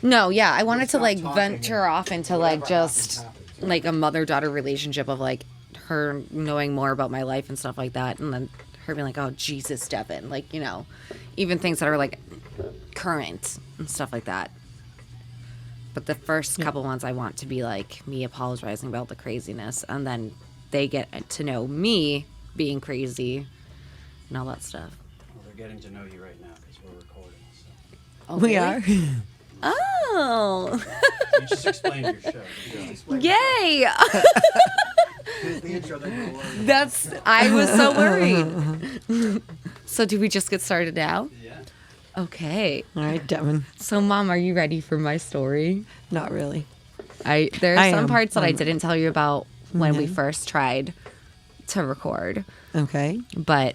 No, yeah, I wanted to like venture off into like just like a mother-daughter relationship of like her knowing more about my life and stuff like that, and then her being like, oh Jesus, Devin, like, you know, even things that are like current and stuff like that. But the first couple ones I want to be like me apologizing about the craziness, and then they get to know me being crazy and all that stuff. Well, they're getting to know you right now because we're recording. So. Oh, We really? are. Oh. You just explained your show. Yay. Here's the intro that we're worried I was so worried. So do we just get started now? Yeah. Okay. All right, Devin. So Mom, are you ready for my story? Not really. There are I some am. parts that I didn't tell you about when we first tried to record. Okay. But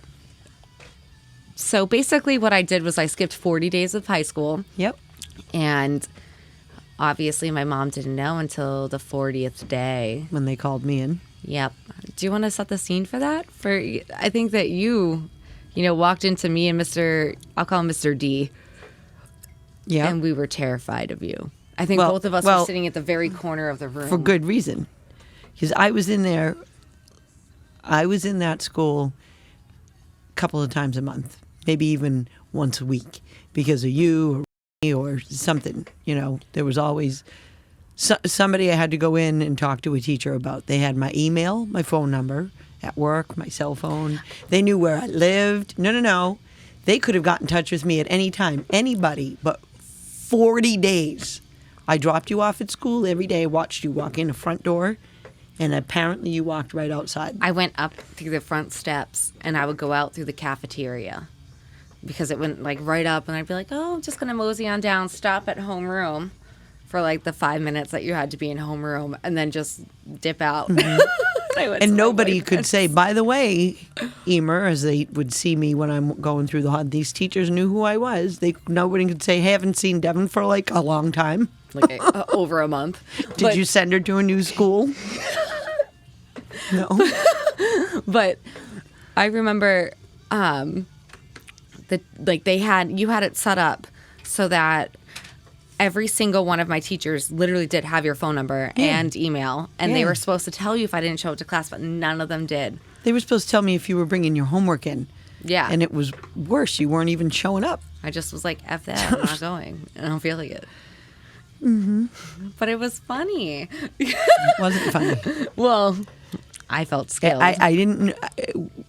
so basically what I did was I skipped 40 days of high school. Yep. And obviously my mom didn't know until the 40th day. When they called me in. Yep. Do you want to set the scene for that? I think that you walked into me and I'll call him Mr. D. Yeah. And we were terrified of you. I think both of us were sitting at the very corner of the room. For good reason. Because I was in that school a couple of times a month, maybe even once a week, because of you or me or something. You know, there was always somebody I had to go in and talk to a teacher about. They had my email, my phone number at work, my cell phone. They knew where I lived. No. They could have gotten in touch with me at any time, anybody, but 40 days. I dropped you off at school every day, watched you walk in the front door, and apparently you walked right outside. I went up through the front steps, and I would go out through the cafeteria because it went like right up, and I'd be like, oh, I'm just going to mosey on down, stop at homeroom for like the 5 minutes that you had to be in homeroom, and then just dip out. And nobody could say, by the way, Emer, as they would see me when I'm going through the hall, these teachers knew who I was. Nobody could say, hey, haven't seen Devin for like a long time. Like over a month. Did you send her to a new school? No. But I remember you had it set up so that every single one of my teachers literally did have your phone number and email, and they were supposed to tell you if I didn't show up to class, but none of them did. They were supposed to tell me if you were bringing your homework in. Yeah. And it was worse. You weren't even showing up. I just was like, F that, I'm not going. I don't feel like it. Mm-hmm. But it was funny. It wasn't funny. Well, I felt scared. I didn't.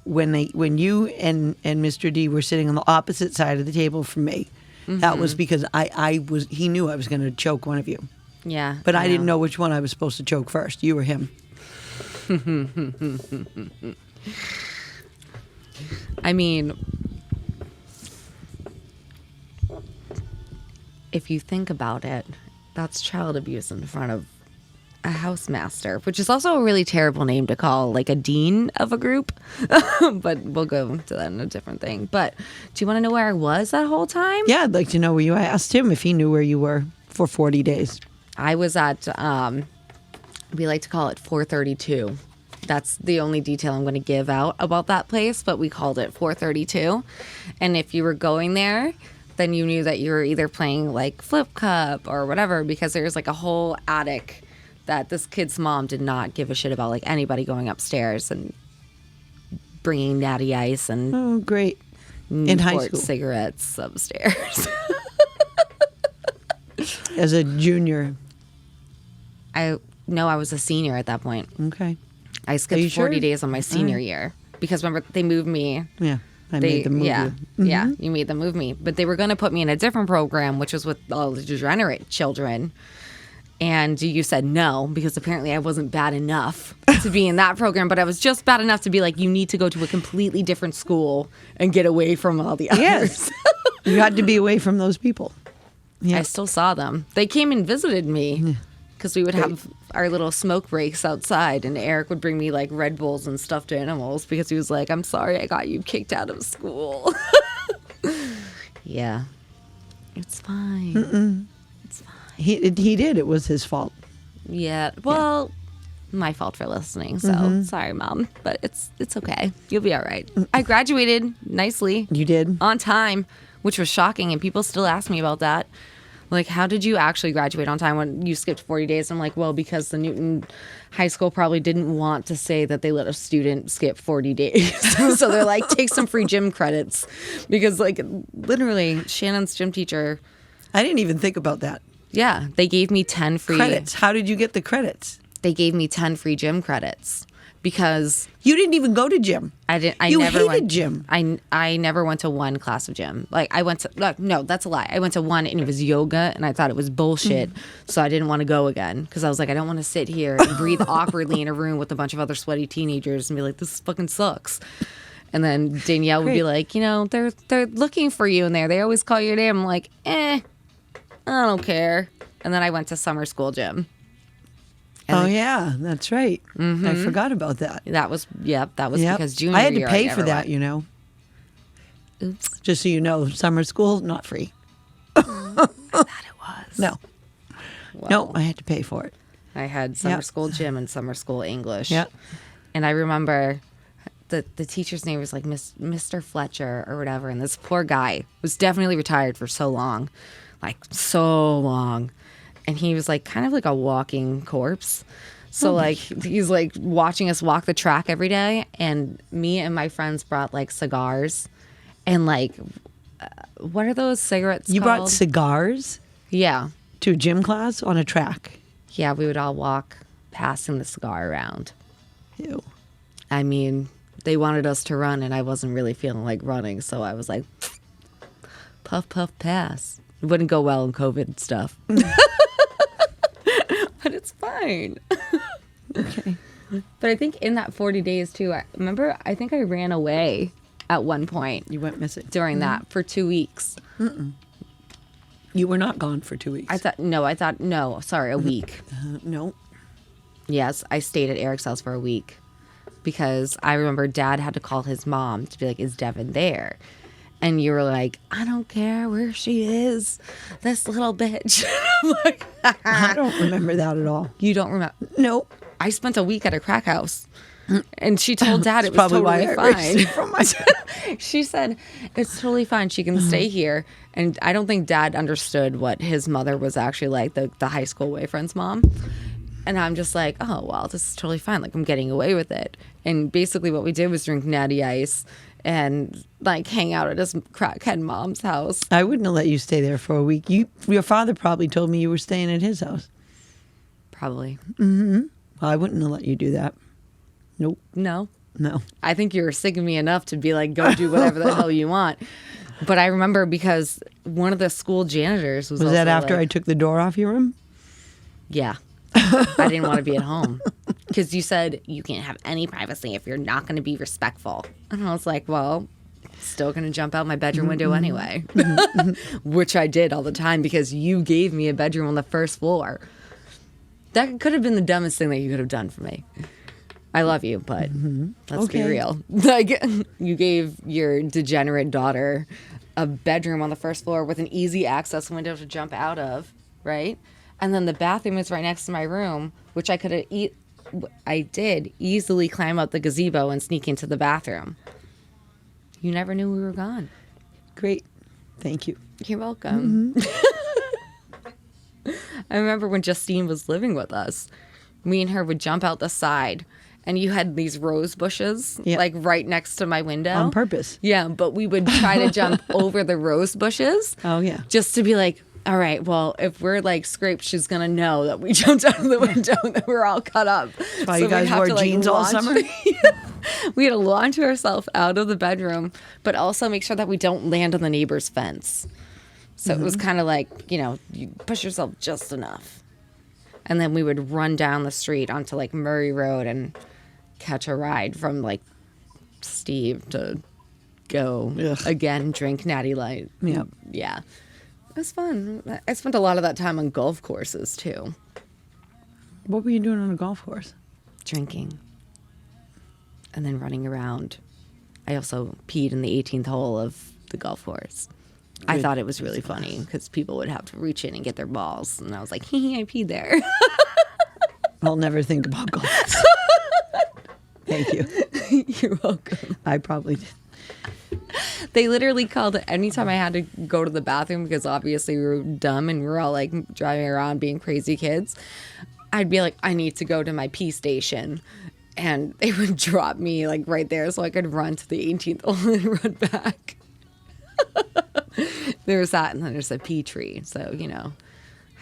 When you and Mr. D were sitting on the opposite side of the table from me, that was because he knew I was going to choke one of you. Yeah. But I didn't know which one I was supposed to choke first, you or him. I mean, if you think about it, that's child abuse in front of a housemaster, which is also a really terrible name to call like a dean of a group. But we'll go to that in a different thing. But do you want to know where I was that whole time? Yeah, I'd like to know where you. I asked him if he knew where you were for 40 days. I was at, we like to call it 432. That's the only detail I'm going to give out about that place, but we called it 432. And if you were going there, then you knew that you were either playing like Flip Cup or whatever, because there's like a whole attic that this kid's mom did not give a shit about, like anybody going upstairs and bringing natty ice and Oh, great. In high Newport school. cigarettes upstairs. As a junior. I was a senior at that point. Okay. I Are skipped you 40 sure? days on my senior year because remember they moved me. Yeah. I made them move yeah, you. yeah, you made them move me. But they were going to put me in a different program, which was with all the degenerate children. And you said no, because apparently I wasn't bad enough to be in that program. But I was just bad enough to be like, you need to go to a completely different school and get away from all the others. Yes. You had to be away from those people. Yeah. I still saw them. They came and visited me because we would have our little smoke breaks outside. And Eric would bring me like Red Bulls and stuffed animals because he was like, I'm sorry I got you kicked out of school. Yeah. It's fine. Mm-mm. It's fine. He did. It was his fault. Yeah. Well, my fault for listening. So sorry, Mom, but it's okay. You'll be all right. I graduated nicely. You did? On time, which was shocking, and people still ask me about that. Like, how did you actually graduate on time when you skipped 40 days? I'm like, well, because the Newton High School probably didn't want to say that they let a student skip 40 days. So they're like, take some free gym credits. Because, like, literally, Shannon's gym teacher. I didn't even think about that. Yeah, they gave me 10 free Credits. How did you get the credits? They gave me 10 free gym credits because You didn't even go to gym. I didn't. I You never hated went gym. I never went to one class of gym. Like I went to no, that's a lie. I went to one and it was yoga, and I thought it was bullshit, so I didn't want to go again because I was like, I don't want to sit here and breathe awkwardly in a room with a bunch of other sweaty teenagers and be like, this fucking sucks. And then Danielle would be like, you know, they're looking for you in there. They always call your name. I'm like, I don't care. And then I went to summer school gym. Oh yeah, that's right. I forgot about that. That was because junior I had to year pay never for that, went. you know. Oops. Just so you know, summer school not free. I thought it was. No, Well, no, I had to pay for it. I had summer Yep. school gym and summer school English. Yeah. And I remember the teacher's name was like Mr. Fletcher or whatever. And this poor guy was definitely retired for so long. Like so long. And he was like kind of like a walking corpse. So like he's like watching us walk the track every day. And me and my friends brought like cigars and like, what are those cigarettes You called? brought cigars Yeah. to a gym class on a track. Yeah, we would all walk passing the cigar around. Ew. I mean, they wanted us to run, and I wasn't really feeling like running, so I was like, puff, puff, pass. It wouldn't go well in COVID stuff. But it's fine. Okay. But I think in that 40 days, too, I think I ran away at one point You went missing. during that for 2 weeks. You were not gone for 2 weeks. A week. No. Yes, I stayed at Eric's house for a week because I remember Dad had to call his mom to be like, is Devin there? And you were like, I don't care where she is, this little bitch. I'm like, I don't remember that at all. you don't remember? No. I spent a week at a crack house. And she told Dad it was Probably totally why I erased it fine. from my She said, it's totally fine. She can stay here. And I don't think Dad understood what his mother was actually like, the high school boyfriend's mom. And I'm just like, oh, well, this is totally fine. Like, I'm getting away with it. And basically what we did was drink Natty Ice and, like, hang out at his crackhead mom's house. I wouldn't have let you stay there for a week. Your father probably told me you were staying at his house. Probably. Well, I wouldn't have let you do that. Nope. No. No. I think you were sick of me enough to be like, go do whatever the hell you want. But I remember because one of the school janitors was Was that also after like, I took the door off your room? Yeah. I didn't want to be at home because you said you can't have any privacy if you're not going to be respectful. And I was like, well, still going to jump out my bedroom window anyway, which I did all the time because you gave me a bedroom on the first floor. That could have been the dumbest thing that you could have done for me. I love you, but let's be Okay. real. Like, you gave your degenerate daughter a bedroom on the first floor with an easy access window to jump out of, right? And then the bathroom is right next to my room, which I did easily climb up the gazebo and sneak into the bathroom. You never knew we were gone. Great. Thank you. You're welcome. I remember when Justine was living with us, me and her would jump out the side, and you had these rose bushes, Yeah. like right next to my window. On purpose. Yeah, but we would try to jump over the rose bushes. Oh, yeah. Just to be like, all right, well, if we're like scraped, she's going to know that we jumped out of the window and that we're all cut up. Why you we'd guys have wore to, like, jeans all launch- summer? We had to launch ourselves out of the bedroom, but also make sure that we don't land on the neighbor's fence. So it was kind of like, you push yourself just enough. And then we would run down the street onto like Murray Road and catch a ride from like Steve to go again, drink Natty Light. Yep. Yeah. It was fun. I spent a lot of that time on golf courses too. What were you doing on a golf course? Drinking. And then running around. I also peed in the 18th hole of the golf course. I thought it was really funny because people would have to reach in and get their balls. And I was like, hee, I peed there. I'll never think about golf. Thank you. You're welcome. I probably did. They literally called it anytime I had to go to the bathroom because obviously we were dumb and we were all like driving around being crazy kids. I'd be like, I need to go to my pee station. And they would drop me like right there so I could run to the 18th hole and run back. There's that, and then there's a pea tree. So, you know,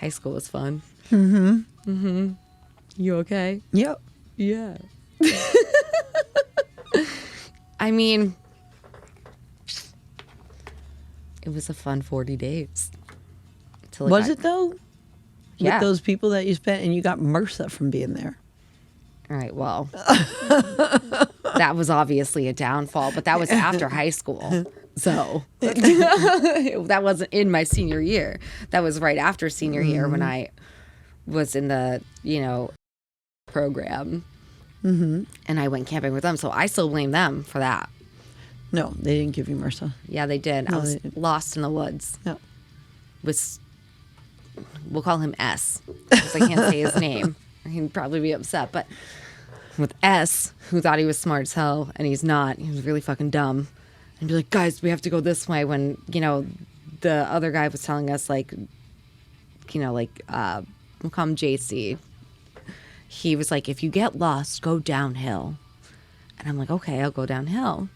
high school was fun. You okay? Yep. Yeah. I mean, it was a fun 40 days. Was it though? Yeah. With those people that you spent, and you got MRSA from being there. All right, well, that was obviously a downfall, but that was after high school. So that wasn't in my senior year. That was right after senior year when I was in the, you know, program. And I went camping with them. So I still blame them for that. No, they didn't give you MRSA. Yeah, they did. No, I was they didn't. lost in the woods. No. We'll call him S because I can't say his name. He'd probably be upset. But with S, who thought he was smart as hell, and he's not. He was really fucking dumb. And be like, guys, we have to go this way. When, you know, the other guy was telling us, like, you know, like, we'll call him JC. He was like, if you get lost, go downhill. And I'm like, okay, I'll go downhill.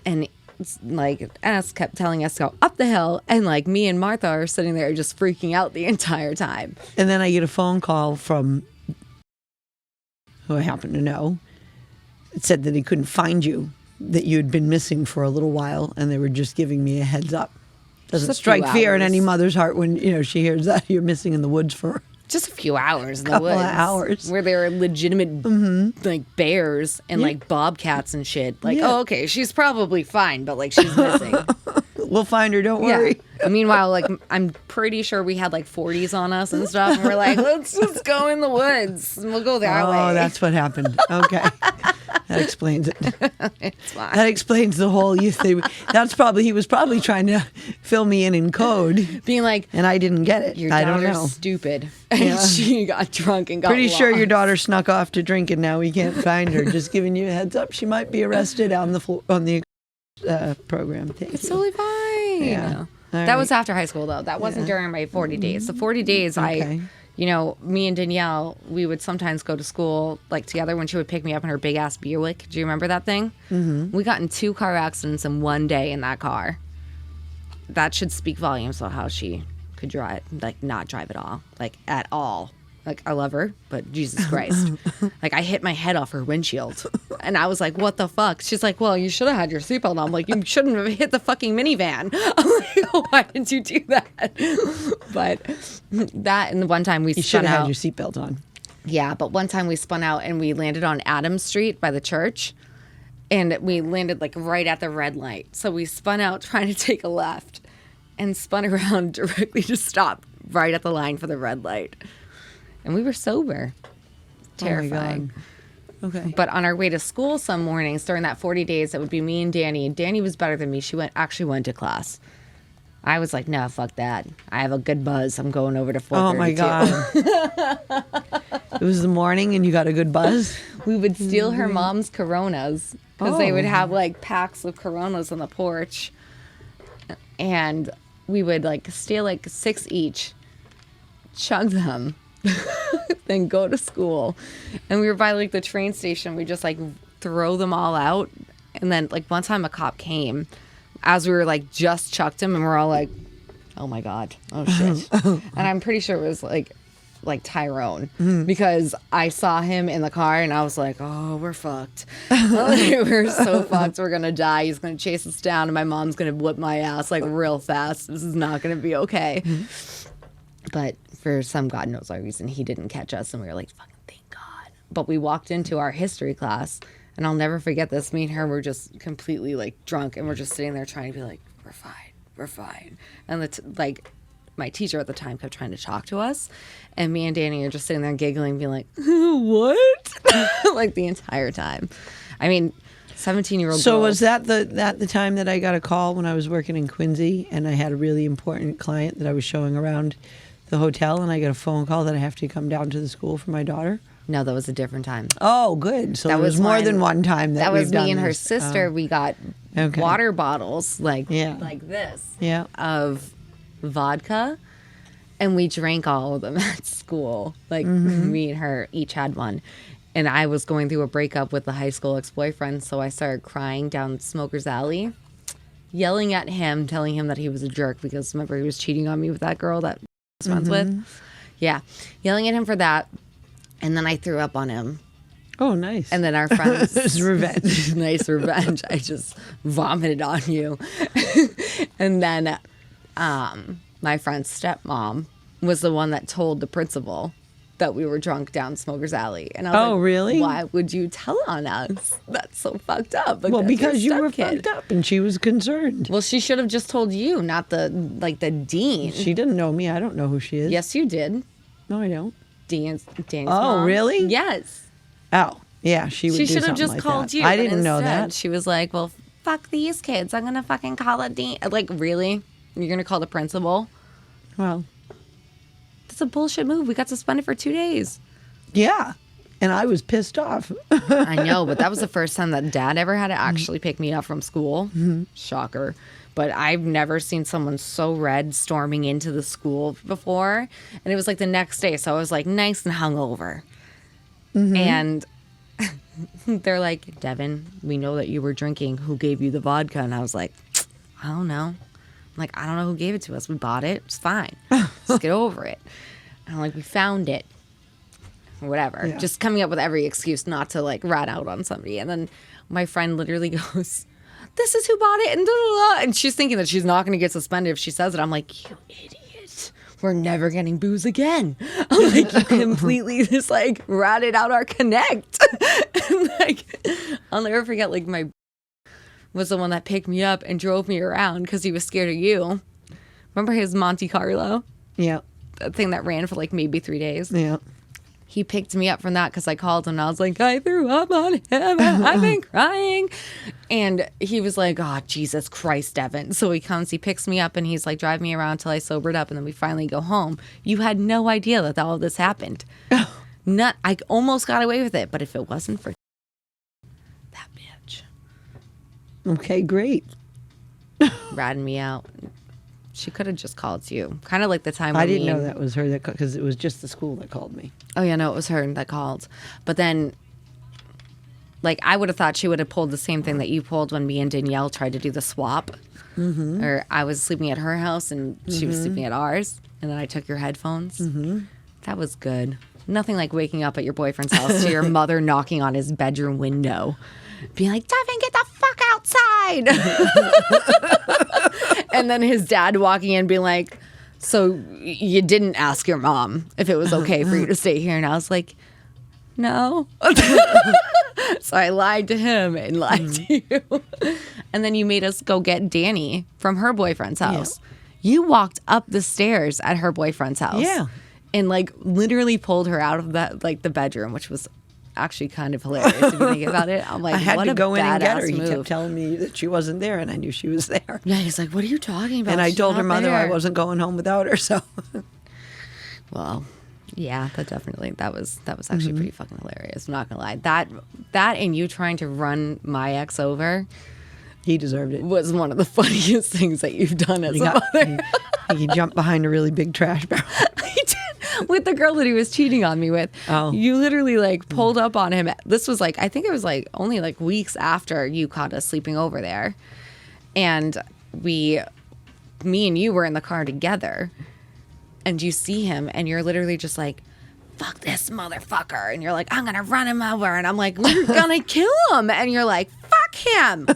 And it's like, S kept telling us to go up the hill. And like me and Martha are sitting there just freaking out the entire time. And then I get a phone call from who I happen to know. It said that he couldn't find you, that you had been missing for a little while, and they were just giving me a heads up. Doesn't Just a strike few fear in hours. any mother's heart when, you know, she hears that you're missing in the woods for Just a few hours in the Couple of woods. hours. Where there were legitimate, like, bears and, like, bobcats and shit. Like, Yeah. oh, okay, she's probably fine, but, like, she's missing. We'll find her, don't worry. Meanwhile, like, I'm pretty sure we had, like, 40s on us and stuff. And we're like, let's just go in the woods. And we'll go that way. Oh, that's what happened. Okay. That explains it. It's fine. That explains the whole youth thing. He was probably trying to fill me in code, Being like, and I didn't get it. your I don't daughter's know. stupid. And Yeah. she got drunk and got Pretty sure your lost. daughter snuck off to drink, and now we can't find her. Just giving you a heads up. She might be arrested on the program. Thank It's you. totally fine. Yeah. All That was right. after high school, though. That wasn't during my 40 days. The 40 days, Okay. you know, me and Danielle, we would sometimes go to school, like, together when she would pick me up in her big-ass Buick. Do you remember that thing? Mm-hmm. We got in 2 car accidents in one day in that car. That should speak volumes of how she could drive, like, not drive at all. Like, at all. Like, I love her, but Jesus Christ. Like, I hit my head off her windshield. And I was like, what the fuck? She's like, well, you should have had your seatbelt on. I'm like, you shouldn't have hit the fucking minivan. I'm like, why did you do that? But that, and the one time we You should spun have out. had your seatbelt on. Yeah, but one time we spun out and we landed on Adams Street by the church. And we landed, like, right at the red light. So we spun out trying to take a left and spun around directly to stop right at the line for the red light. And we were sober. Terrifying. Oh my God. Okay. But on our way to school some mornings during that 40 days, it would be me and Danny. And Danny was better than me. She actually went to class. I was like, no, fuck that. I have a good buzz. I'm going over to 432. Oh my God. It was the morning and you got a good buzz? We would steal her mom's Coronas because they would Oh. have like packs of Coronas on the porch. And we would like steal like 6 each, chug them, then go to school. And we were by like the train station. We just like throw them all out. And then like one time a cop came as we were like just chucked him and we're all like, oh my God, oh shit. And I'm pretty sure it was like Tyrone because I saw him in the car and I was like, oh, we're fucked. We're so fucked. We're going to die. He's going to chase us down and my mom's going to whip my ass like real fast. This is not going to be okay. But for some God knows why reason, he didn't catch us and we were like, fucking thank God. But we walked into our history class and I'll never forget this. Me and her were just completely like drunk and we're just sitting there trying to be like, we're fine, we're fine. And like my teacher at the time kept trying to talk to us and me and Danny are just sitting there giggling being like, what? Like the entire time. I mean, 17-year-old So girl. was that the time that I got a call when I was working in Quincy and I had a really important client that I was showing around the hotel and I got a phone call that I have to come down to the school for my daughter? No, that was a different time. Oh, good. So That there was was more when- than one time that That was we've done me and her this. sister. We got Okay. water bottles like Yeah. this Yeah. of vodka, and we drank all of them at school. Like me and her each had one. And I was going through a breakup with a high school ex-boyfriend, so I started crying down Smoker's Alley, yelling at him, telling him that he was a jerk because remember he was cheating on me with that girl that I was friends with. Yeah, yelling at him for that. And then I threw up on him. Oh, nice. And then our friends... It's revenge. Nice revenge. I just vomited on you. And then my friend's stepmom was the one that told the principal that we were drunk down Smoker's Alley. And I was like, really? Why would you tell on us? That's so fucked up. Like, Well, that's your because you were stepkid. fucked up and she was concerned. Well, she should have just told you, not the dean. She didn't know me. I don't know who she is. Yes, you did. No, I don't. Danny's Oh, mom. really? Yes. Oh, yeah. She would She do should have something just like called that. you. I but didn't know instead, that. She was like, well, fuck these kids. I'm going to fucking call a dean. Like, really? You're going to call the principal? Well, That's a bullshit move. We got suspended for 2 days. yeah. And I was pissed off. I know, but that was the first time that dad ever had to actually pick me up from school. Shocker. But I've never seen someone so red storming into the school before. And it was like the next day. So I was like nice and hungover. And they're like, Devin, we know that you were drinking. Who gave you the vodka? And I was like, I don't know. I'm like, I don't know who gave it to us. We bought it. It's fine. Just get over it. And I'm like, we found it. Or whatever. Yeah. Just coming up with every excuse not to like rat out on somebody. And then my friend literally goes, this is who bought it. And, da, da, da. And she's thinking that she's not going to get suspended if she says it. I'm like, you idiot. We're never getting booze again. I'm like, you completely just like ratted out our connect. And like, I'll never forget, like, my was the one that picked me up and drove me around because he was scared of you. Remember his Monte Carlo? Yeah. That thing that ran for like maybe 3 days? Yeah. He picked me up from that because I called him and I was like, I threw up on him and I've been crying. And he was like, oh, Jesus Christ, Devin. So he comes, he picks me up and he's like, drive me around till I sobered up and then we finally go home. You had no idea that all of this happened. I almost got away with it, but if it wasn't for that bitch Okay, great. ratting me out, she could have just called you. Kind of like the time I when didn't me know and- that was her because it was just the school that called me. Oh, yeah, no, it was her that called. But then, like, I would have thought she would have pulled the same thing that you pulled when me and Danielle tried to do the swap. Mm-hmm. Or I was sleeping at her house and she was sleeping at ours. And then I took your headphones. Mm-hmm. That was good. Nothing like waking up at your boyfriend's house to your mother knocking on his bedroom window. Being like, Devin, get the fuck outside. And then his dad walking in being like, so you didn't ask your mom if it was okay for you to stay here? And I was like, no. So I lied to him and lied to you. And then you made us go get Danny from her boyfriend's house. Yeah. You walked up the stairs at her boyfriend's house. Yeah. And like literally pulled her out of that, like the bedroom, which was actually kind of hilarious if you think about it. I'm like, I had what to a go in and get her. badass He move. kept telling me that she wasn't there, and I knew she was there. Yeah, he's like, what are you talking about? And I She's told her not mother I there. wasn't going home without her. So, Well, yeah, that was actually pretty fucking hilarious. I'm not gonna lie. That and you trying to run my ex over he deserved it. was one of the funniest things that you've done as a mother. He jumped behind a really big trash barrel. He did with the girl that he was cheating on me with. Oh. You literally like pulled up on him. This was like, I think it was like only like weeks after you caught us sleeping over there, and me and you were in the car together. And you see him and you're literally just like, fuck this motherfucker. And you're like, I'm going to run him over. And I'm like, we're going to kill him. And you're like, fuck him.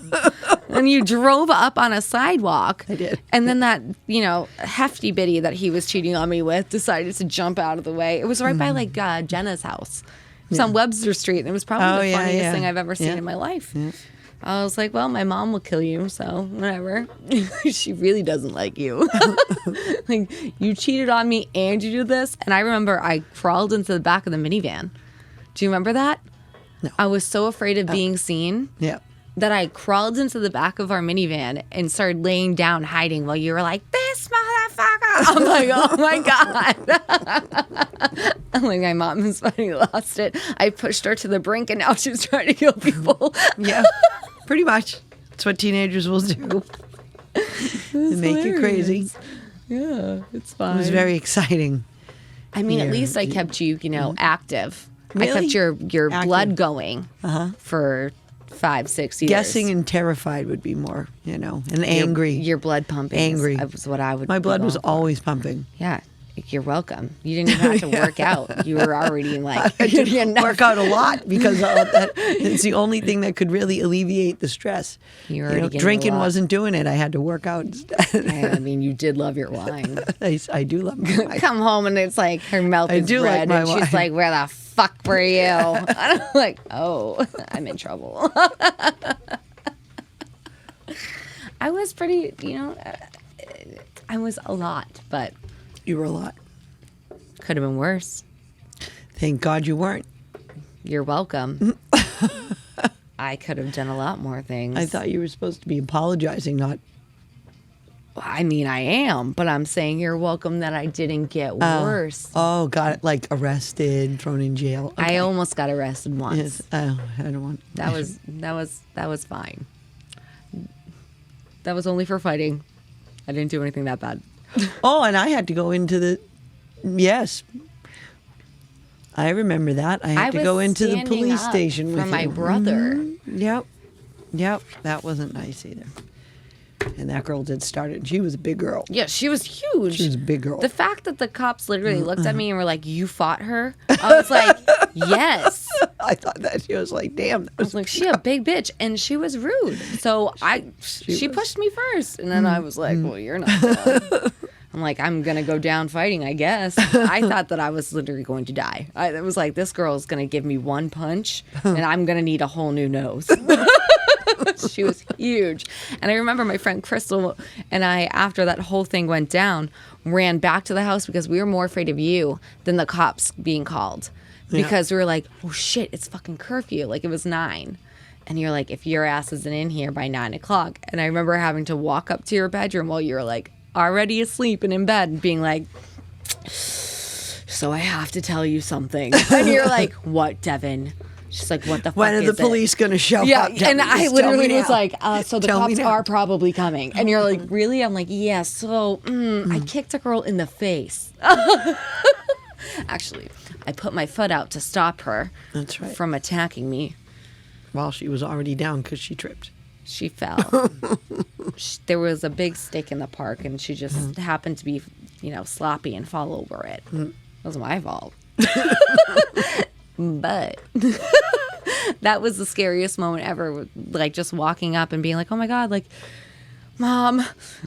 And you drove up on a sidewalk. I did. And then that, hefty bitty that he was cheating on me with decided to jump out of the way. It was right by like Jenna's house. It was on Webster Street. And it was probably the funniest thing I've ever seen in my life. Yeah. I was like, well, my mom will kill you, so whatever. She really doesn't like you. Like, you cheated on me and you did this. And I remember I crawled into the back of the minivan. Do you remember that? No. I was so afraid of being seen Yeah. that I crawled into the back of our minivan and started laying down hiding while you were like, this motherfucker. I'm like, oh my God. I'm like, my mom has finally lost it. I pushed her to the brink, and now she's trying to kill people. Yeah, pretty much. That's what teenagers will do. They make you crazy. Yeah, it's It fine. was very exciting. I mean, at Yeah. least I kept you, active. Really? I kept your Active. blood going for 5-6 years. Guessing and terrified would be more, and angry. Your blood pumping. Angry. Was what I would. My be blood was going for. always pumping. Yeah. You're welcome. You didn't even have to work out. You were already like I did work out a lot because it's the only thing that could really alleviate the stress. You were already getting drinking a lot. wasn't doing it. I had to work out instead. I mean, you did love your wine. I do love my wife. Come home and it's like her mouth is do like red, my and she's wine. like, "Where the fuck were you?" And I'm like, "Oh, I'm in trouble." I was pretty, I was a lot, but You were a lot. could have been worse. Thank God you weren't. You're welcome. I could have done a lot more things. I thought you were supposed to be apologizing, not. I mean, I am, but I'm saying you're welcome that I didn't get worse. Oh, got it. Like arrested, thrown in jail. I almost got arrested once. Yes. Oh, I don't want. That was fine. That was only for fighting. I didn't do anything that bad. Oh, and I had to go into the. Yes. I remember that. I had to go into the standing police up station for with my you. brother. Yep. Yep. That wasn't nice either. And that girl did start it. She was a big girl. Yeah, she was huge. She was a big girl. The fact that the cops literally looked at me and were like, "You fought her?" I was like, "Yes." I thought that she was like, damn. That I was like, "She a big bitch," and she was rude. So she was. pushed me first, and then I was like, "Well, you're not." Gonna. I'm like, I'm gonna go down fighting, I guess. I thought that I was literally going to die. It was like, this girl is gonna give me one punch, and I'm gonna need a whole new nose. She was huge. And I remember my friend Crystal and I, after that whole thing went down, ran back to the house because we were more afraid of you than the cops being called. Because we were like, oh shit, it's fucking curfew. Like, it was 9. And you're like, if your ass isn't in here by 9 o'clock. And I remember having to walk up to your bedroom while you were like already asleep and in bed and being like, so I have to tell you something. And you're like, what, Devin? She's like, what the fuck When are is the police going to show Yeah, up? and I Just tell me literally was now. like, so the Tell me cops now. are probably coming. And you're like, really? I'm like, yeah, so I kicked a girl in the face. Actually, I put my foot out to stop her That's right. from attacking me. While she was already down because she tripped. She fell. There was a big stick in the park, and she just happened to be, sloppy and fall over it. It was my fault. But that was the scariest moment ever. Like, just walking up and being like, oh my God, like, Mom,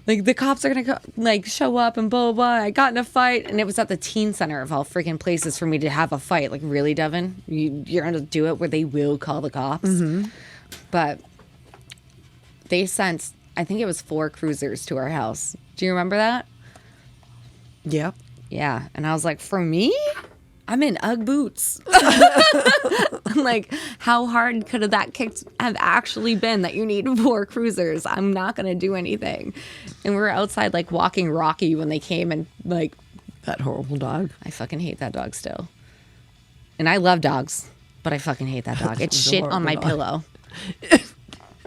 like, the cops are going to show up and blah, blah, blah. I got in a fight, and it was at the teen center of all freaking places for me to have a fight. Like, really, Devin? You're going to do it where they will call the cops? But they sent, I think it was 4 cruisers to our house. Do you remember that? Yeah. Yeah. And I was like, for me? I'm in Ugg boots. I'm like, how hard could that kick have actually been that you need 4 cruisers? I'm not going to do anything. And we were outside, like, walking Rocky when they came, and, like, That horrible dog. I fucking hate that dog still. And I love dogs, but I fucking hate that dog. It It's a shit on my horrible dog. pillow.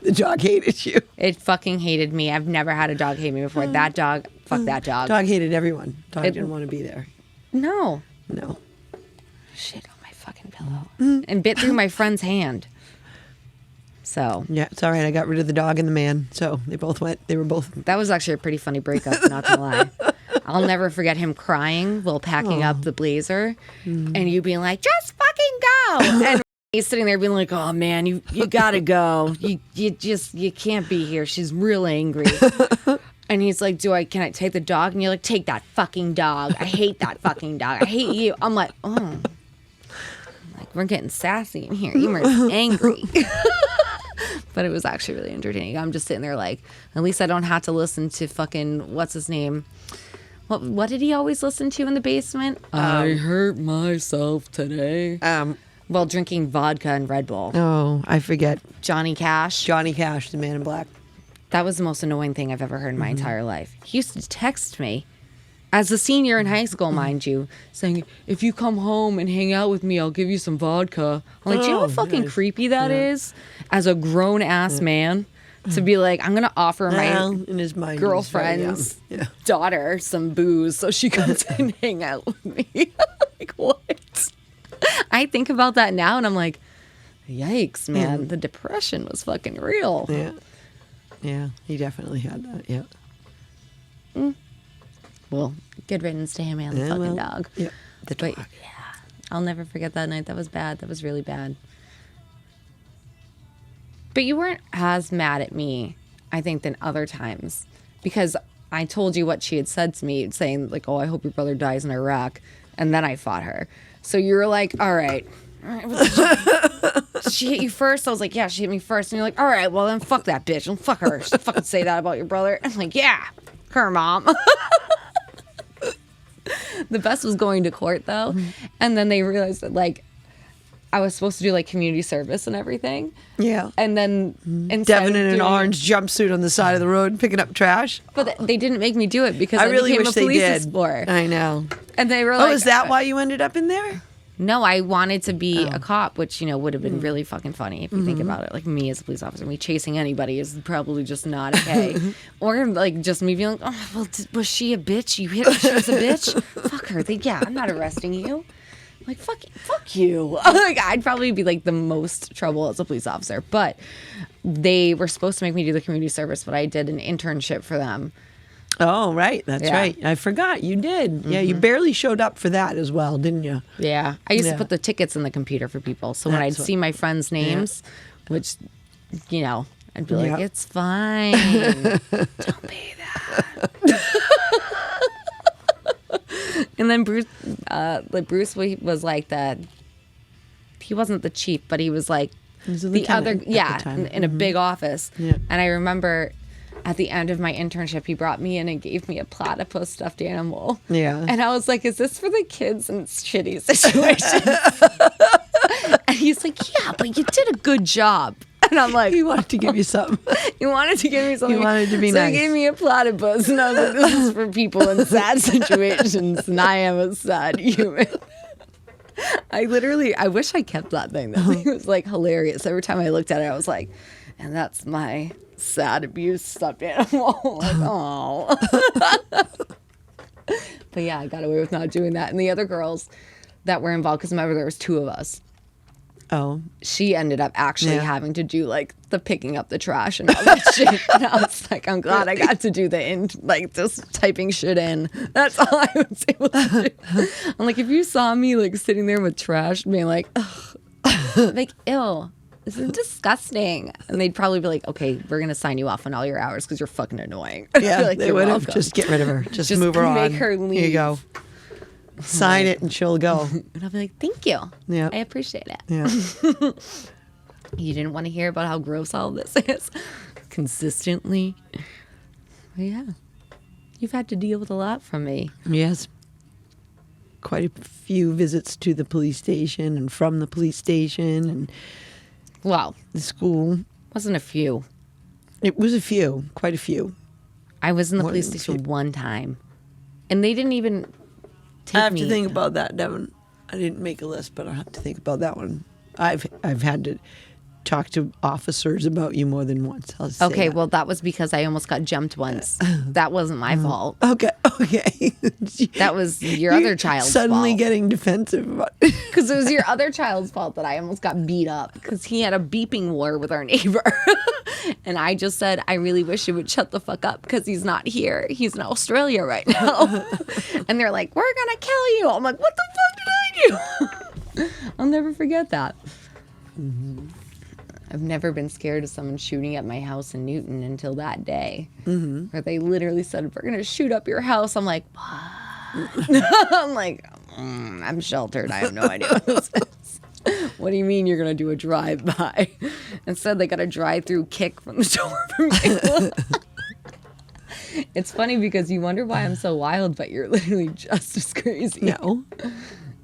The dog hated you. It fucking hated me. I've never had a dog hate me before. That dog, fuck that dog. Dog hated everyone. Dog didn't want to be there. No. No. Shit on my fucking pillow. And bit through my friend's hand. So Yeah, it's all right. I got rid of the dog and the man. So they were both. that was actually a pretty funny breakup, not gonna lie. I'll never forget him crying while packing up the blazer and you being like, just fucking go. And he's sitting there being like, oh man, you gotta go. You can't be here. She's real angry. And he's like, can I take the dog? And you're like, take that fucking dog. I hate that fucking dog. I hate you. I'm like, oh. Like, we're getting sassy in here. Emer's angry. But it was actually really entertaining. I'm just sitting there like, at least I don't have to listen to fucking, what's his name? What did he always listen to in the basement? I hurt myself today. While drinking vodka and Red Bull. Oh, I forget. Johnny Cash. Johnny Cash, the man in black. That was the most annoying thing I've ever heard in my entire life. He used to text me As a senior in high school, mind you, saying, if you come home and hang out with me, I'll give you some vodka. I'm like, do you know how fucking nice. creepy that is? As a grown-ass man, to be like, I'm going to offer Well, my in his mind, he was very young. girlfriend's Yeah. daughter some booze so she comes and hang out with me. Like, what? I think about that now, and I'm like, yikes, man. The depression was fucking real. Yeah. Yeah, he definitely had that. Yeah. Well, good riddance to him and the fucking dog. Yeah. The dog. But yeah, I'll never forget that night. That was bad. That was really bad. But you weren't as mad at me, I think, than other times. Because I told you what she had said to me, saying, like, oh, I hope your brother dies in Iraq. And then I fought her. So you were like, all right. She hit you first. I was like, yeah, she hit me first. And you're like, all right, well, then fuck that bitch. Don't fuck her. She'll fucking say that about your brother. I'm like, yeah, her mom. The best was going to court, though. And then they realized that, like, I was supposed to do, like, community service and everything. Yeah. And then instead Devin of in an doing- orange jumpsuit on the side of the road picking up trash. But they didn't make me do it because I really became wish a police they did. explorer. I know. And they were Oh, like, is that why you ended up in there? No, I wanted to be a cop, which, you know, would have been really fucking funny if you think about it. Like, me as a police officer, me chasing anybody is probably just not okay. Or, like, just me being like, oh, well, was she a bitch? You hit her, she was a bitch? Fuck her. Yeah, I'm not arresting you. Like, fuck you. Like, I'd probably be, like, the most trouble as a police officer. But they were supposed to make me do the community service, but I did an internship for them. Oh, right. That's Yeah. right. I forgot. You did. Yeah, you barely showed up for that as well, didn't you? Yeah. I used Yeah. to put the tickets in the computer for people. So when I'd That's what- see my friends' names, which, you know, I'd be like, Yep. it's fine. Don't pay that. And then Bruce was like he wasn't the chief, but he was like He was a the other, lieutenant at the time. in a big office. Yeah. And I remember at the end of my internship, he brought me in and gave me a platypus stuffed animal. Yeah. And I was like, is this for the kids in shitty situations? And he's like, yeah, but you did a good job. And I'm like, He wanted to give you something. he wanted to give me something. He wanted to be so nice. he gave me a platypus. And I was like, this is for people in sad situations. And I am a sad human. I wish I kept that thing. That thing was like hilarious. Every time I looked at it, I was like, and that's my sad abuse stuffed animal. Like, oh. But yeah, I got away with not doing that. And the other girls that were involved, because remember there was two of us, Oh. she ended up actually Yeah. having to do like the picking up the trash and all that shit. And I was like, I'm glad I got to do just typing shit in. That's all I was able to do. I'm like, if you saw me like sitting there with trash being like, ugh, like, ew, this is disgusting. And they'd probably be like, okay, we're going to sign you off on all your hours because you're fucking annoying. Yeah, Like, they "You're would have. welcome." Just get rid of her. Just Just move her on. make her Here you leave. go. Sign it and she'll go. And I'll be like, thank you. Yeah. I appreciate it. Yeah. You didn't want to hear about how gross all this is consistently. But yeah. You've had to deal with a lot from me. Yes. Quite a few visits to the police station and from the police station and Well, the school. wasn't a few. It was a few. Quite a few. I was in the More police than a station few. one time. And they didn't even take I have me. to think about that, Devin. I didn't make a list, but I'll have to think about that one. I've had to talk to officers about you more than once. I'll say Okay, that. well, that was because I almost got jumped once. That wasn't my fault. Okay. That was your You're other child's suddenly fault. getting defensive about Because it was your other child's fault that I almost got beat up because he had a beeping war with our neighbor. And I just said, I really wish you would shut the fuck up because he's not here. He's in Australia right now. And they're like, we're going to kill you. I'm like, what the fuck did I do? I'll never forget that. I've never been scared of someone shooting at my house in Newton until that day. Where they literally said, we're going to shoot up your house. I'm like, what? I'm like, I'm sheltered. I have no idea what this is. What do you mean you're going to do a drive-by? Instead, they got a drive-through kick from the door for me. It's funny because you wonder why I'm so wild, but you're literally just as crazy. No.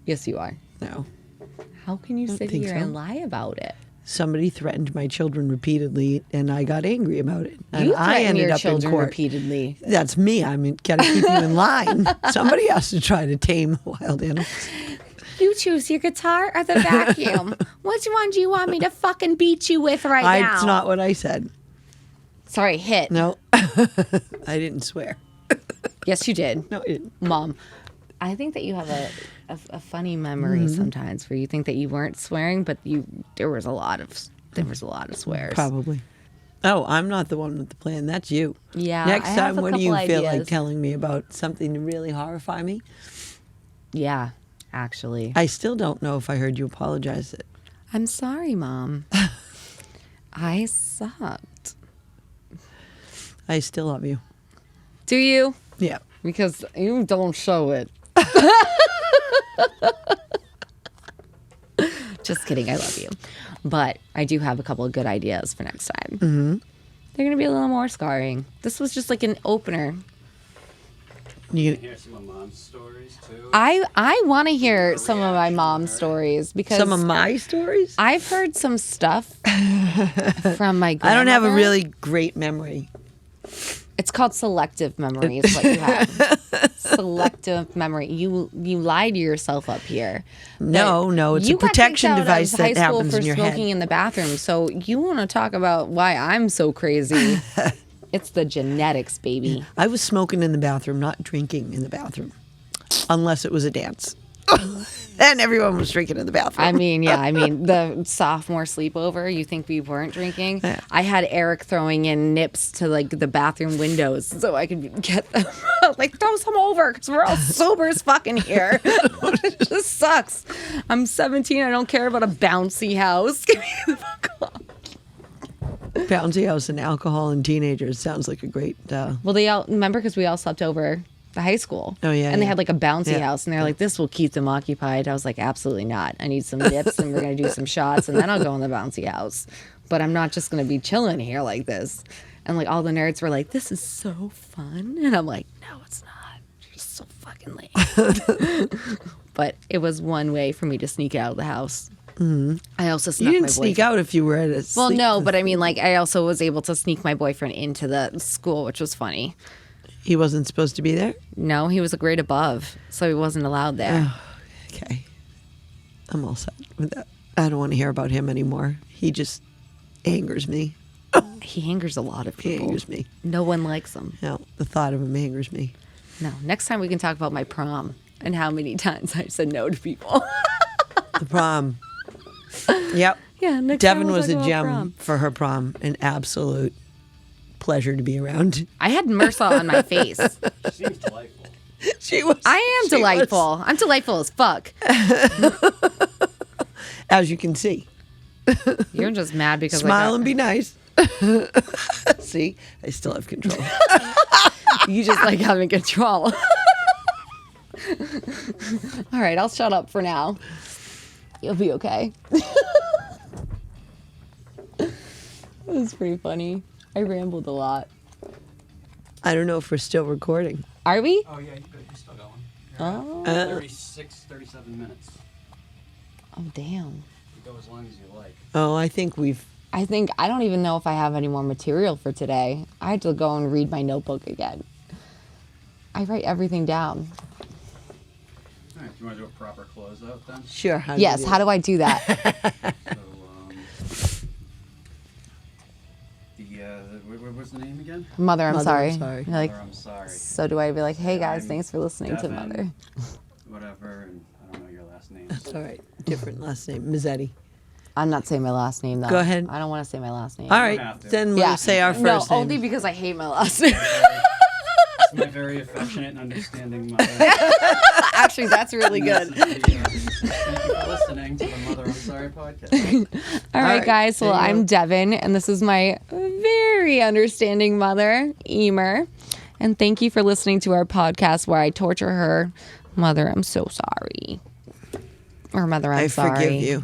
Yes, you are. No. How can you sit think here so. and lie about it? somebody threatened my children repeatedly, and I got angry about it. And You I threaten ended your up in children court. repeatedly. That's me. I mean, gotta keep you in line. Somebody has to try to tame the wild animals. You choose your guitar or the vacuum. Which one do you want me to fucking beat you with now? That's not what I said. Sorry, hit. No, I didn't swear. Yes, you did. No, it didn't. Mom, I think that you have a funny memory sometimes where you think that you weren't swearing, but there was a lot of swears. Probably. Oh, I'm not the one with the plan. That's you. Yeah, Next I time, have a what do you couple feel like ideas. telling me about something to really horrify me? Yeah, actually. I still don't know if I heard you apologize. I'm sorry, Mom. I sucked. I still love you. Do you? Yeah. Because you don't show it. Just kidding. I love you. But I do have a couple of good ideas for next time. Mm-hmm. They're going to be a little more scarring. This was just like an opener. You, Hear some of Mom's stories too. I want to hear some of my mom's stories because some of my stories? I've heard some stuff from my grandmother. I don't have a really great memory. It's called selective memory is what you have. Selective memory. You lie to yourself up here. No, it's a You got protection kicked out of device high that school happens for in your smoking head. in the bathroom. So you want to talk about why I'm so crazy. It's the genetics, baby. I was smoking in the bathroom, not drinking in the bathroom, unless it was a dance. And everyone was drinking in the bathroom. I mean, the sophomore sleepover, you think we weren't drinking? Yeah. I had Eric throwing in nips to like the bathroom windows so I could get them. Like, throw some over because we're all sober as fucking here. It just sucks. I'm 17. I don't care about a bouncy house. Give me the fuck off. Bouncy house and alcohol and teenagers sounds like a great. Well, they all remember because we all slept over the high school. Oh, yeah, and they yeah. had like a bouncy Yeah. house, and they're like, "This will keep them occupied." I was like, "Absolutely not. I need some nips, and we're gonna do some shots, and then I'll go in the bouncy house. But I'm not just gonna be chilling here like this." And like all the nerds were like, "This is so fun," and I'm like, "No, it's not. You're just so fucking lame." But it was one way for me to sneak out of the house. Mm-hmm. I also snuck You didn't my sneak boyfriend. out if you were at a. Well, sleep- no, but I mean, like, I also was able to sneak my boyfriend into the school, which was funny. He wasn't supposed to be there? No, he was a grade above, so he wasn't allowed there. Okay. I'm all set with that. I don't want to hear about him anymore. He just angers me. He angers a lot of He people. angers me. No one likes him. No, the thought of him angers me. No, next time we can talk about my prom and how many times I said no to people. The prom. Yep. Yeah, next Devin time we'll was talk a about gem prom. for her prom. An absolute pleasure to be around. I had MRSA on my face. She seems delightful. She was. I am she delightful. was, I'm delightful as fuck. as you can see. You're just mad because Smile and be nice. See, I still have control. you just like having control. All right, I'll shut up for now. You'll be okay. It was pretty funny. I rambled a lot. I don't know if we're still recording. Are we? Oh yeah, you're still going. Oh, 36, 37 minutes. oh damn. You go as long as you like. Oh, I think we've. I don't even know if I have any more material for today. I had to go and read my notebook again. I write everything down. All right, do you want to do a proper closeout then? Sure. How Yes, how do I do that? So, what was the name again? Mother, I'm Mother, sorry. I'm sorry. You're like, Mother, I'm sorry. so do I be like, hey guys, I'm thanks for listening to Devin, Mother. Whatever, and I don't know your last name. That's all right. Different last name. Mazzetti. I'm not saying my last name though. Go ahead. I don't want to say my last name. All right. have to. Then we'll say our No, first name. only because I hate my last name. It's my very affectionate and understanding mother. Actually, that's really good. Thank you for listening to the Mother I'm Sorry podcast. All right, right, guys. Well, there you I'm go. Devin, and this is my very understanding mother, Emer. And thank you for listening to our podcast where I torture her. Mother, I'm so sorry. Or Mother, I'm I sorry. forgive you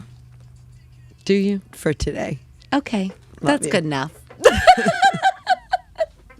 Do you? for today. Okay. That's you. good enough.